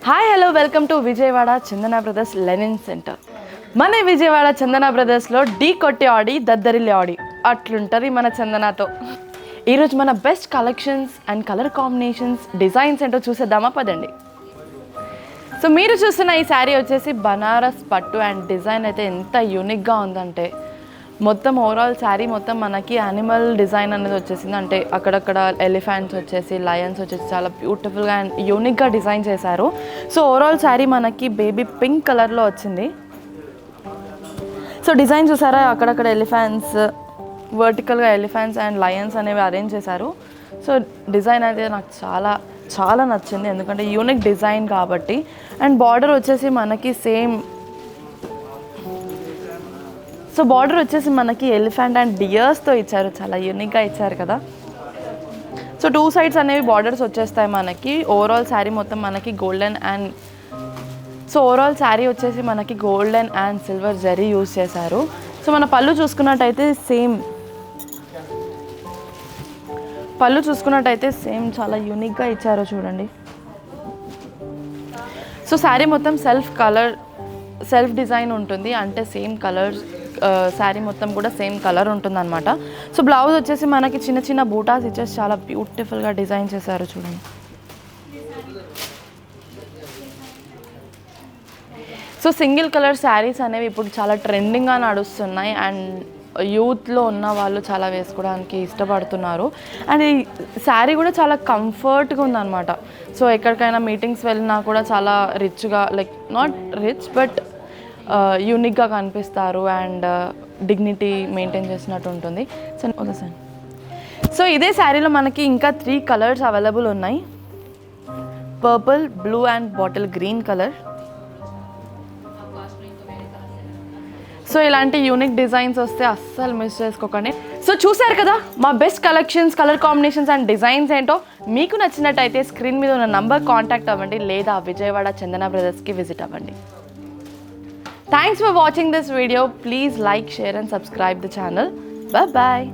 Hi hello welcome to Vijayawada Chandana brothers Lenin centre. మన విజయవాడ చందన బ్రదర్స్లో ఢీ కొట్టి ఆడి దద్దరిల్లి ఆడి అట్లుంటుంది మన చందనతో. ఈరోజు మన best collections and colour combinations designs ఏంటో చూసేద్దామా పదండి. సో మీరు చూస్తున్న ఈ శారీ వచ్చేసి బనారస్ పట్టు అండ్ డిజైన్ అయితే ఎంత యూనిక్గా ఉందంటే మొత్తం ఓవరాల్ శారీ మొత్తం మనకి యానిమల్ డిజైన్ అనేది వచ్చేసింది. అంటే అక్కడక్కడ ఎలిఫెంట్స్ వచ్చేసి లయన్స్ వచ్చేసి చాలా బ్యూటిఫుల్గా అండ్ యూనిక్గా డిజైన్ చేశారు. సో ఓవరాల్ శారీ మనకి బేబీ పింక్ కలర్లో వచ్చింది. సో డిజైన్ చూసారా, అక్కడక్కడ ఎలిఫెంట్స్ వర్టికల్గా ఎలిఫెంట్స్ అండ్ లయన్స్ అనేవి అరేంజ్ చేశారు. సో డిజైన్ అయితే నాకు చాలా చాలా నచ్చింది, ఎందుకంటే యూనిక్ డిజైన్ కాబట్టి. అండ్ బార్డర్ వచ్చేసి మనకి సేమ్, సో బార్డర్ వచ్చేసి మనకి ఎలిఫెంట్ అండ్ డియర్స్తో ఇచ్చారు, చాలా యూనిక్గా ఇచ్చారు కదా. సో టూ సైడ్స్ అనేవి బార్డర్స్ వచ్చేస్తాయి మనకి. ఓవరాల్ శారీ మొత్తం మనకి గోల్డెన్ అండ్ వచ్చేసి మనకి golden and silver zari use చేశారు. సో మన పళ్ళు చూసుకున్నట్టయితే సేమ్ చాలా యూనిక్గా ఇచ్చారు చూడండి. సో శారీ మొత్తం సెల్ఫ్ డిజైన్ ఉంటుంది, అంటే సేమ్ కలర్స్ శారీ మొత్తం కూడా సేమ్ కలర్ ఉంటుంది అనమాట. సో బ్లౌజ్ వచ్చేసి మనకి చిన్న చిన్న బూటాస్ ఇచ్చేసి చాలా బ్యూటిఫుల్గా డిజైన్ చేశారు చూడండి. సో సింగిల్ కలర్ శారీస్ అనేవి ఇప్పుడు చాలా ట్రెండింగ్గా నడుస్తున్నాయి అండ్ యూత్లో ఉన్న వాళ్ళు చాలా వేసుకోవడానికి ఇష్టపడుతున్నారు. అండ్ ఈ శారీ కూడా చాలా కంఫర్ట్గా ఉందన్నమాట. సో ఎక్కడికైనా మీటింగ్స్ వెళ్ళినా కూడా చాలా రిచ్గా, లైక్ నాట్ రిచ్ బట్ యూనిక్గా కనిపిస్తారు అండ్ డిగ్నిటీ మెయింటైన్ చేసినట్టు ఉంటుంది. సో ఇదే శారీలో మనకి ఇంకా 3 కలర్స్ అవైలబుల్ ఉన్నాయి. Purple, blue and bottle green colour. So ఇలాంటి యూనిక్ డిజైన్స్ వస్తే అస్సలు మిస్ చేసుకోకండి. సో చూసారు కదా మా best collections, colour combinations and designs ఏంటో. మీకు నచ్చినట్టయితే స్క్రీన్ మీద ఉన్న నంబర్ కాంటాక్ట్ అవ్వండి, లేదా విజయవాడ చందన బ్రదర్స్కి విజిట్ అవ్వండి. Thanks for watching this video. Please like, share and subscribe the channel. Bye bye.